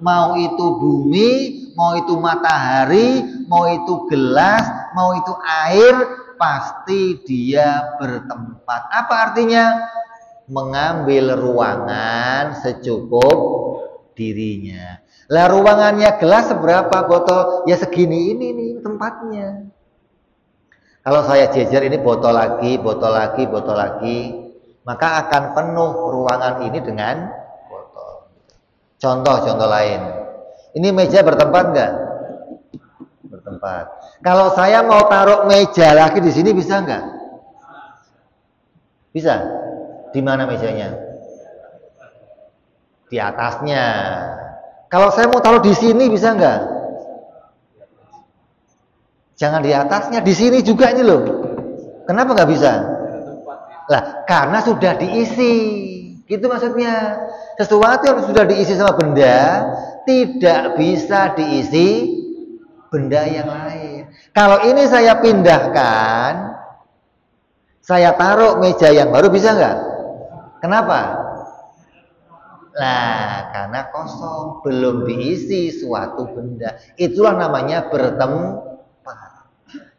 Speaker 1: mau itu bumi, mau itu matahari, mau itu gelas, mau itu air, pasti dia bertempat. Apa artinya? Mengambil ruangan secukup dirinya. Lah ruangannya gelas seberapa botol? Ya segini ini nih tempatnya. Kalau saya jejer ini botol lagi, botol lagi, botol lagi, maka akan penuh ruangan ini dengan botol. Contoh lain. Ini meja bertempat enggak? Bertempat. Kalau saya mau taruh meja lagi di sini bisa enggak? Bisa. Di mana mejanya? Di atasnya. Kalau saya mau taruh di sini bisa enggak? Jangan di atasnya, di sini juga ini loh. Kenapa nggak bisa? Lah, karena sudah diisi. Gitu maksudnya. Sesuatu yang sudah diisi sama benda tidak bisa diisi benda yang lain. Kalau ini saya pindahkan, saya taruh meja yang baru bisa nggak? Kenapa? Nah, karena kosong, belum diisi suatu benda. Itulah namanya bertempat.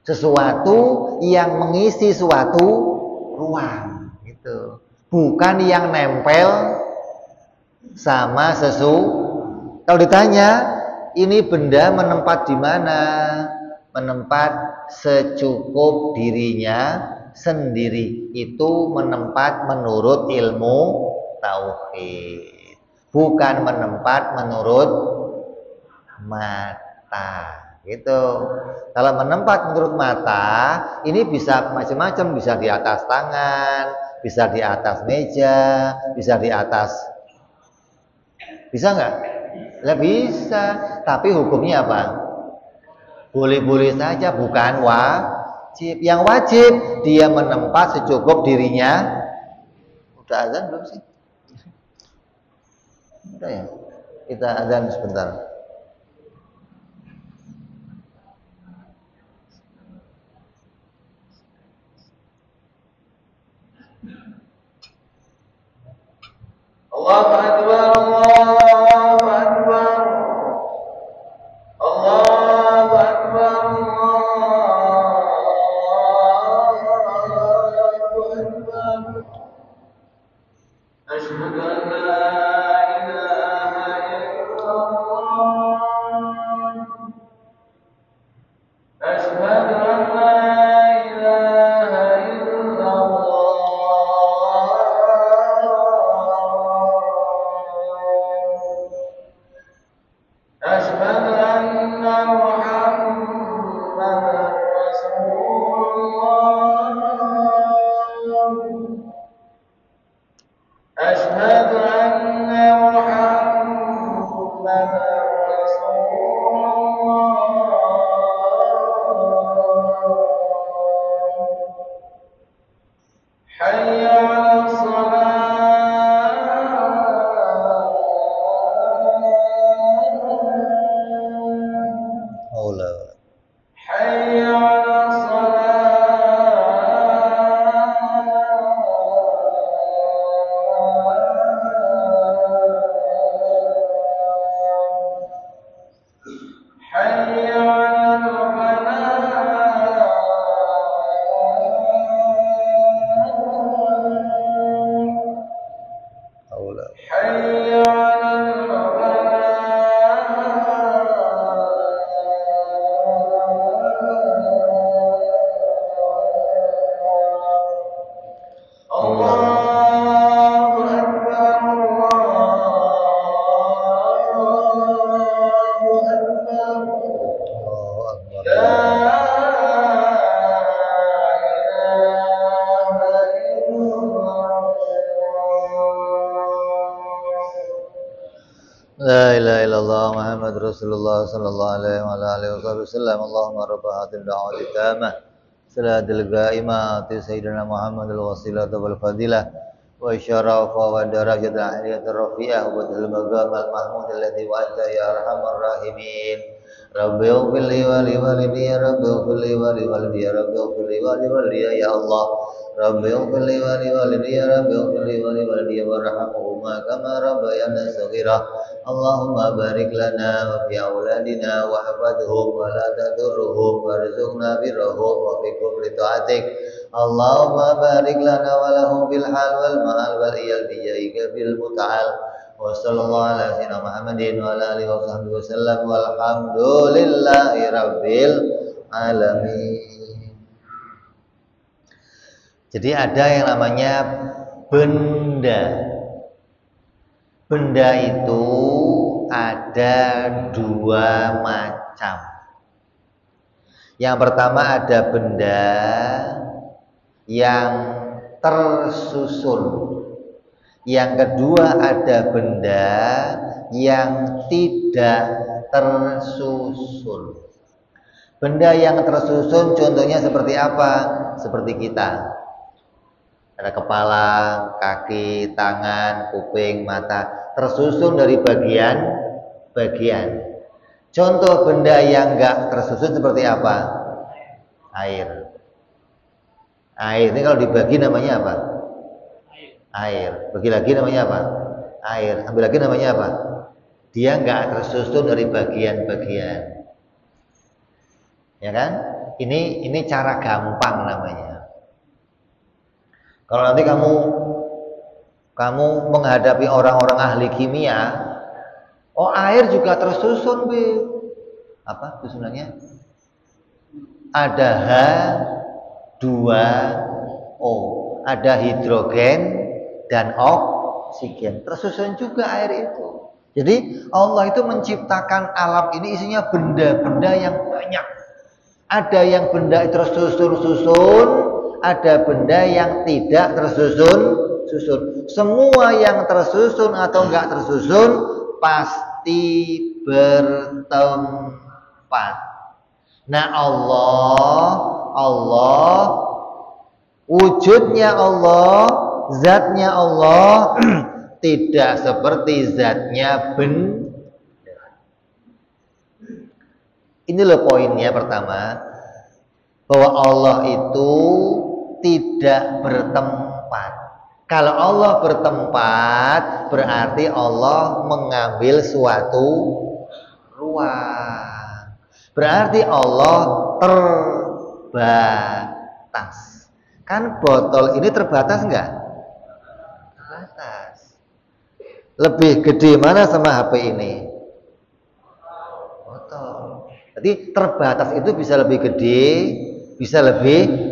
Speaker 1: Sesuatu yang mengisi suatu ruang, gitu. Bukan yang nempel sama Kalau ditanya, ini benda menempat di mana? Menempat secukup dirinya sendiri. Itu menempat menurut ilmu tauhid, bukan menempat menurut mata, gitu. Kalau menempat menurut mata, ini bisa macam-macam, bisa di atas tangan, bisa di atas meja, bisa di atas, bisa nggak? Lah bisa, tapi hukumnya apa? Boleh-boleh saja, bukan wajib. Yang wajib dia menempat secukup dirinya. Udah azan belum sih? Udah ya. Kita azan sebentar. Allahu Akbar, Allahu Akbar, Allahu Akbar, Allahu Akbar. Asyhadu an la ilaha illallah. Asyhadu an la ilaha illallah. Asyhadu anna Muhammadar Rasulullah. Asyhadu anna Muhammadar Rasulullah. Hayya 'alas shalah. Allah. Hayya 'alas shalah. La ilaha illallah Muhammad Rasulullah sallallahu alaihi wa alihi wasallam. Allahumma rabb hadhihi da'wati tamah salatul qa'imah ati sayyidina Muhammadul wasilata wal fadilah wa syarafa wa darajat ahliyatur rafi'ah wa badal maqam al mahmud alladhi wa'ata ya arhamar rahimin. Rabbi ighfir li wa li walidi ya Rabbi ighfir li wa li walidi ya Rabbi ighfir li wa li walidi ya Allah. Rabbi ighfir li wa li walidi ya Rabbi ighfir li wa li walidi warhamhuma kama rabbayana shaghira. Allahumma barik lana wa fi auladina wa hafadhum wa la tadurruhum warzuqna birrahum wa fi kulli ta'atik. Allahumma barik lana wa lahum bil hal wal ma'al wal iyal bi jaika bil muta'al. Wa sallallahu ala sayyidina Muhammadin wa ala alihi wa sahbihi wasallam walhamdulillahi rabbil alamin. Jadi ada yang namanya benda. Benda itu ada dua macam. Yang pertama ada benda yang tersusun. Yang kedua ada benda yang tidak tersusun. Benda yang tersusun contohnya seperti apa? Seperti kita. Ada kepala, kaki, tangan, kuping, mata, tersusun dari bagian-bagian. Contoh benda yang enggak tersusun seperti apa? Air. Air ini kalau dibagi namanya apa? Air. Bagi lagi namanya apa? Air. Ambil lagi namanya apa? Dia enggak tersusun dari bagian-bagian. Ya kan? Ini cara gampang namanya. Kalau nanti kamu menghadapi orang-orang ahli kimia, oh air juga tersusun, Be. Apa susunannya? Ada H2O, ada hidrogen dan oksigen. Tersusun juga air itu. Jadi Allah itu menciptakan alam ini isinya benda-benda yang banyak. Ada yang benda tersusun-susun, ada benda yang tidak tersusun-susun. Semua yang tersusun atau enggak tersusun pasti bertempat. Nah Allah wujudnya Allah, zatnya Allah tidak seperti zatnya benda. Ini loh poinnya pertama, bahwa Allah itu tidak bertempat. Kalau Allah bertempat, berarti Allah mengambil suatu ruang. Berarti Allah terbatas. Kan botol ini terbatas enggak? Terbatas. Lebih gede mana sama HP ini? Botol. Jadi terbatas itu bisa lebih gede, bisa lebih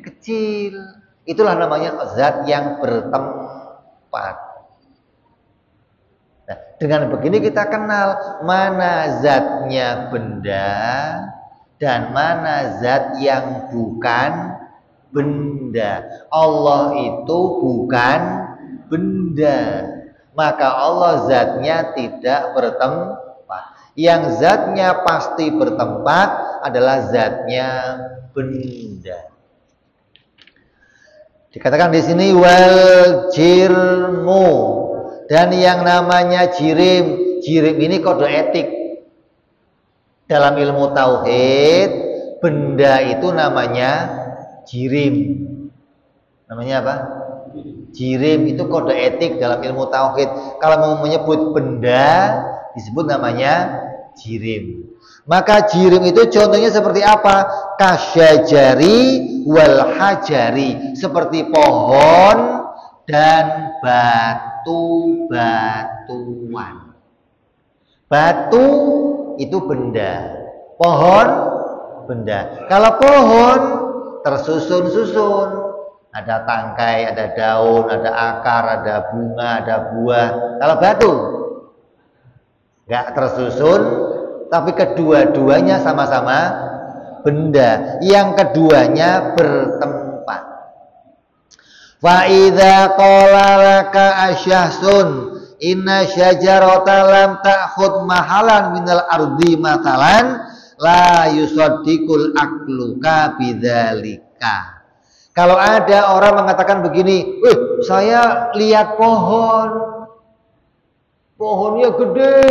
Speaker 1: kecil. Itulah namanya zat yang bertempat. Nah, dengan begini kita kenal mana zatnya benda dan mana zat yang bukan benda. Allah itu bukan benda, maka Allah zatnya tidak bertempat. Yang zatnya pasti bertempat adalah zatnya benda. Dikatakan di sini wal jirmu, dan yang namanya jirim. Jirim ini kode etik. Dalam ilmu tauhid, benda itu namanya jirim. Namanya apa? Jirim itu kode etik dalam ilmu tauhid. Kalau mau menyebut benda, disebut namanya jirim. Maka jirim itu contohnya seperti apa? Kasyajari wal hajari, seperti pohon dan batu-batuan. Batu itu benda, pohon benda. Kalau pohon tersusun-susun, ada tangkai, ada daun, ada akar, ada bunga, ada buah. Kalau batu nggak tersusun, tapi kedua-duanya sama-sama benda. Yang keduanya bertempat. Fa idza qala laka asyahsun Inna syajarata lam ta'khud mahalan minal ardi matalan la yusaddiqul akluka bidzalika. Kalau ada orang mengatakan begini, saya lihat pohonnya gede.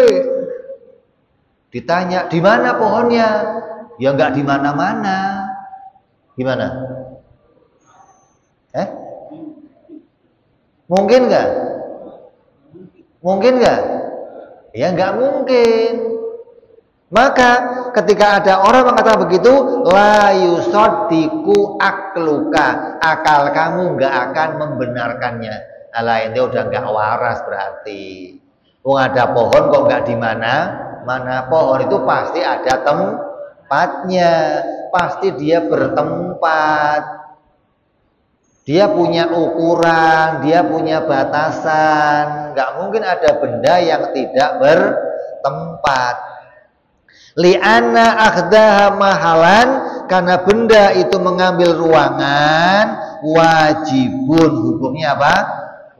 Speaker 1: Ditanya, di mana pohonnya? Ya enggak di mana-mana. Gimana? Mungkin enggak? Mungkin enggak? Ya enggak mungkin. Maka ketika ada orang mengatakan begitu, la yusaddiqu akluka, akal kamu enggak akan membenarkannya. Alah, ini udah enggak waras berarti. Ada pohon kok enggak di mana pohon itu pasti ada tempatnya, pasti dia bertempat. Dia punya ukuran, dia punya batasan. Enggak mungkin ada benda yang tidak bertempat. Li'anna akhdaha mahalan, karena benda itu mengambil ruangan, wajibun, hukumnya apa?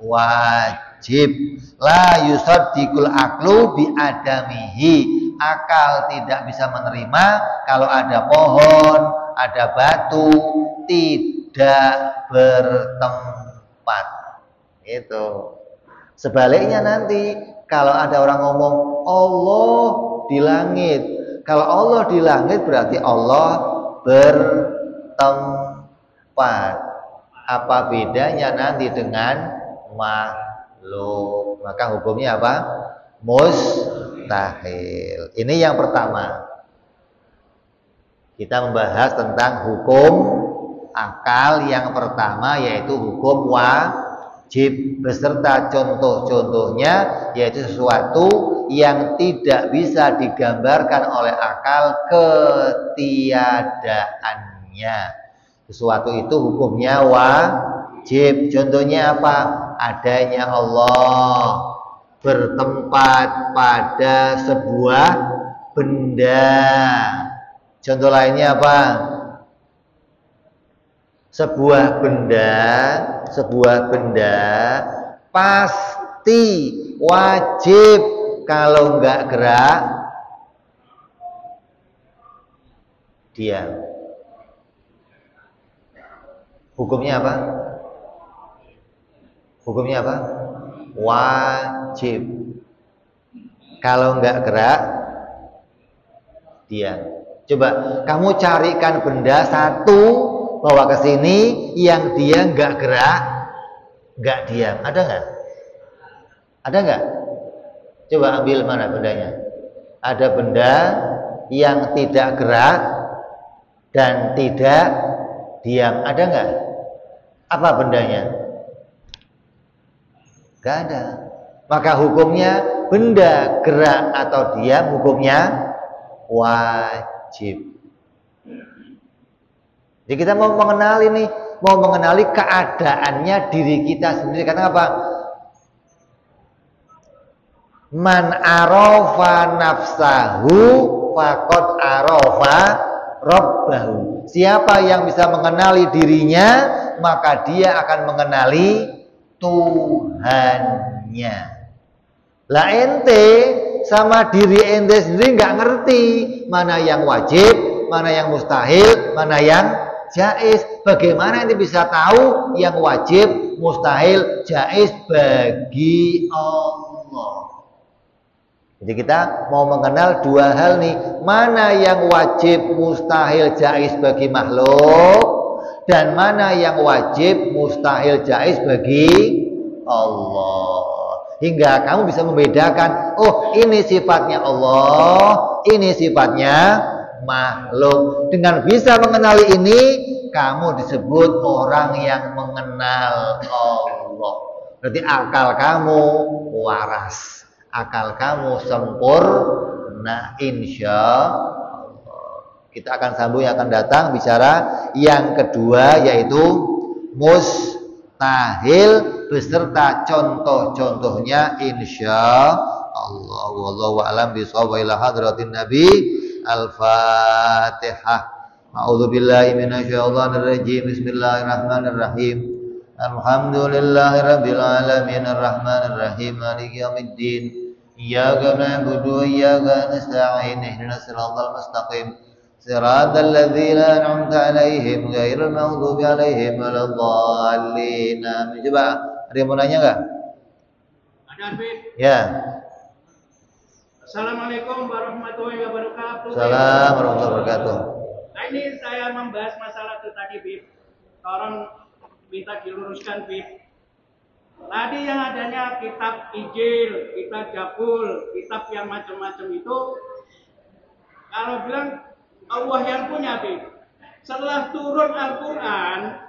Speaker 1: Wajib. La yusaddiqul aklu biadamihi, akal tidak bisa menerima kalau ada pohon, ada batu tidak bertempat. Itu. Sebaliknya nanti kalau ada orang ngomong Allah di langit, kalau Allah di langit berarti Allah bertempat. Apa bedanya nanti dengan makhluk? Maka hukumnya apa? Mustahil. Ini yang pertama. Kita membahas tentang hukum akal yang pertama, yaitu hukum wajib beserta contoh-contohnya, yaitu sesuatu yang tidak bisa digambarkan oleh akal ketiadaannya. Sesuatu itu hukumnya wajib. Contohnya apa? Adanya Allah bertempat pada sebuah benda. Contoh lainnya apa? Sebuah benda pasti wajib kalau enggak gerak diam. Hukumnya apa? Hukumnya apa? Wajib. Kalau enggak gerak diam. Coba kamu carikan benda satu, bawa ke sini yang dia enggak gerak, enggak diam. Ada enggak? Ada enggak? Coba ambil mana bendanya? Ada benda yang tidak gerak dan tidak diam. Ada enggak? Apa bendanya? Enggak ada. Maka hukumnya benda gerak atau diam hukumnya wajib. Jadi kita mau mengenali keadaannya diri kita sendiri. Karena apa? Man arafa nafsahu faqad arafa rabbahu. Siapa yang bisa mengenali dirinya, maka dia akan mengenali Tuhannya. Lah ente sama diri ente sendiri nggak ngerti mana yang wajib, mana yang mustahil, mana yang jaiz. Bagaimana ente bisa tahu yang wajib, mustahil, jaiz bagi Allah? Jadi kita mau mengenal dua hal nih, mana yang wajib, mustahil, jaiz bagi makhluk, dan mana yang wajib, mustahil, jaiz bagi Allah. Hingga kamu bisa membedakan, oh ini sifatnya Allah, ini sifatnya makhluk. Dengan bisa mengenali ini, kamu disebut orang yang mengenal Allah. Berarti akal kamu waras, akal kamu sempurna, insya Allah. Kita akan sambung yang akan datang bicara yang kedua, yaitu mustahil beserta contoh-contohnya insya Allah. Wallahu a'lam bishawab. Ila hadratin Nabi. Al-Fatihah. A'udzu billahi minasyaitonir rajim. Bismillahirrahmanirrahim. Alhamdulillahirabbil alamin arrahmanir rahim maliki yaumiddin. Iyyaka na'budu wa iyyaka nasta'in ihdinas siratal mustaqim. Siratal ladzina an'amta 'alaihim ghairil maghdubi 'alaihim waladdallin. Coba, ada yang mau nanya enggak?
Speaker 2: Ada, Bib.
Speaker 1: Ya.
Speaker 2: Assalamualaikum warahmatullahi wabarakatuh.
Speaker 1: Assalamualaikum warahmatullahi wabarakatuh.
Speaker 2: Nah, ini saya membahas masalah itu tadi, Bib. Tolong minta diluruskan, Bib. Tadi yang adanya kitab Injil, kitab Zabur, kitab yang macam-macam itu, kalau bilang Allah yang punya, Bib. Setelah turun Al-Quran,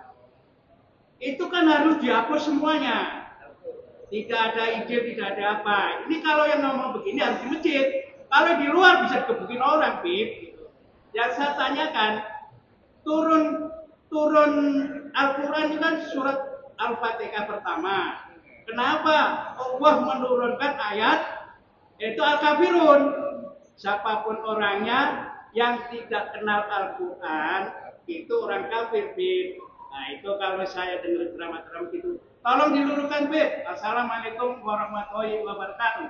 Speaker 2: itu kan harus dihapus semuanya. Tidak ada Injil, tidak ada apa. Ini kalau yang ngomong begini harus di masjid. Kalau di luar bisa dikebukin orang, Bib. Yang saya tanyakan, turun Al-Quran itu kan surat Al-Fatihah pertama. Kenapa Allah menurunkan ayat yaitu Al-Kafirun? Siapapun orangnya yang tidak kenal Al-Quran itu orang kafir, Bib. Nah, itu kalau saya dengar ceramah-ceramah gitu. Tolong diluruskan, Bib. Assalamualaikum warahmatullahi wabarakatuh.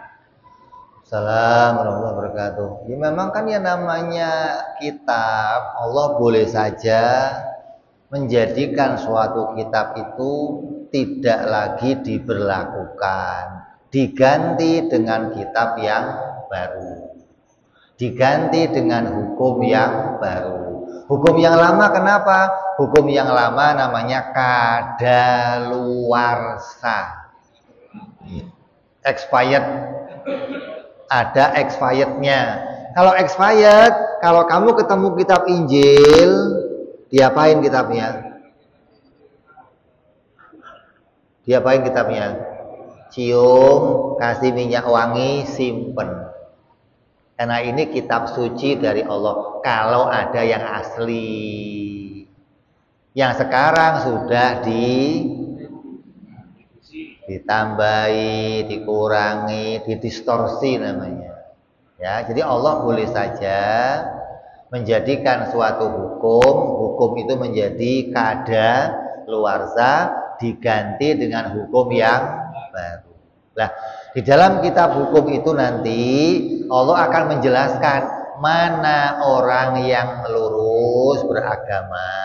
Speaker 1: Assalamualaikum warahmatullahi wabarakatuh. Ya memang kan yang namanya kitab, Allah boleh saja menjadikan suatu kitab itu tidak lagi diberlakukan, diganti dengan kitab yang baru, diganti dengan hukum yang baru. Hukum yang lama kenapa? Hukum yang lama namanya kadaluarsa, expired, ada expirednya. Kalau expired, kalau kamu ketemu kitab Injil, diapain kitabnya? Diapain kitabnya? Cium, kasih minyak wangi, simpen. Karena ini kitab suci dari Allah. Kalau ada yang asli, yang sekarang sudah ditambahi, dikurangi, didistorsi namanya. Ya, jadi Allah boleh saja menjadikan suatu hukum itu menjadi kadaluarsa, diganti dengan hukum yang baru. Nah, di dalam kitab hukum itu nanti Allah akan menjelaskan mana orang yang lurus beragama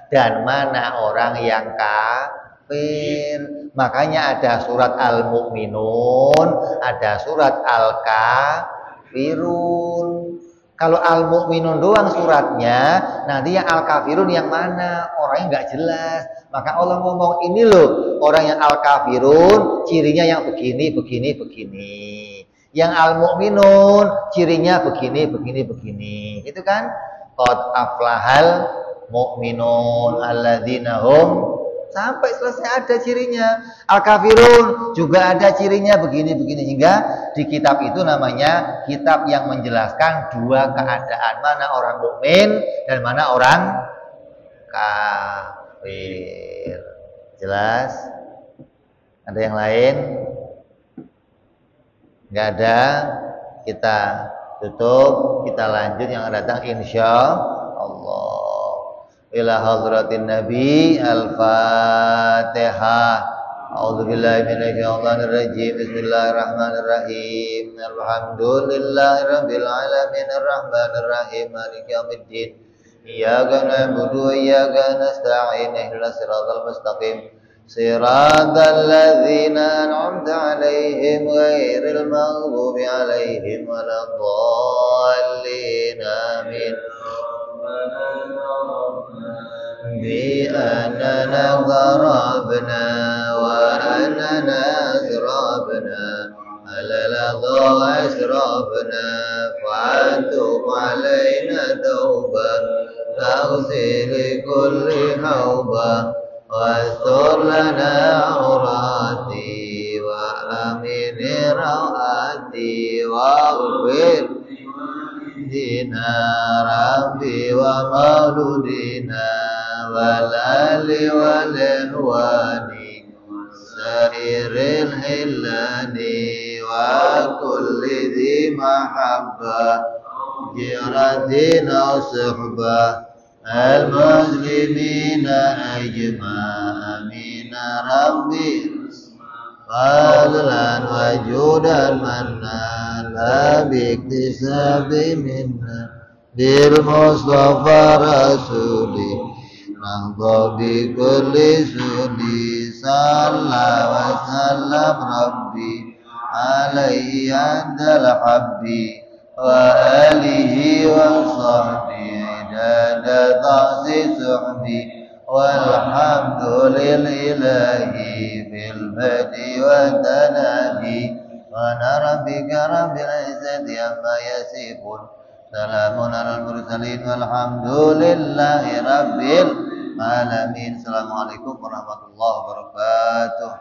Speaker 1: dan mana orang yang kafir. Makanya ada surat Al-Mu'minun, ada surat Al-Kafirun. Kalau Al-Mu'minun doang suratnya, nanti yang Al-Kafirun yang mana? Orangnya nggak jelas. Maka Allah ngomong, ini loh orang yang Al-Kafirun, cirinya yang begini, begini, begini. Yang Al-Mu'minun, cirinya begini, begini, begini. Itu kan? Qad aflahal mu'minun alladzina hum, sampai selesai ada cirinya. Al-Kafirun juga ada cirinya begini-begini, hingga di kitab itu namanya kitab yang menjelaskan dua keadaan, mana orang mukmin dan mana orang kafir. Jelas? Ada yang lain? Enggak ada? Kita tutup, kita lanjut yang datang insya Allah. Ila hadratin Nabi Al-Fatihah. A'udzubillahi minasyaitonir rajim. Bismillahirrahmanirrahim. Alhamdulillahirabbil alamin arrahmanir rahim maliki yaumiddin. Iyyaka na'budu wa iyyaka nasta'in ihdinas siratal mustaqim. Siratal ladzina an'amta 'alaihim ghairil maghdubi 'alaihim waladdallin. Amin. بأننا ضربنا وأننا أسربنا على لظى أسربنا فأنتم علينا توبة تغسل كل حوبة واستر لنا عوراتي وأمن رواتي واغفر دينا ربي ومولودنا والآل والإخوان سائر الهلان وكل ذي محبة جيرة أو صحبة المسلمين أجمع آمين ربي فضلا وجودا منا لا باكتساب منا بالمصطفى رسولي نهضى بكل سولي صلى وسلم ربي عليه عند الحب وآله وصحبه عدد تعزي صحبي والحمد لله في البدء والتنادي وانا ربك رب العزة عما يصفون سلام على المرسلين والحمد لله رب العالمين. Assalamualaikum warahmatullahi wabarakatuh.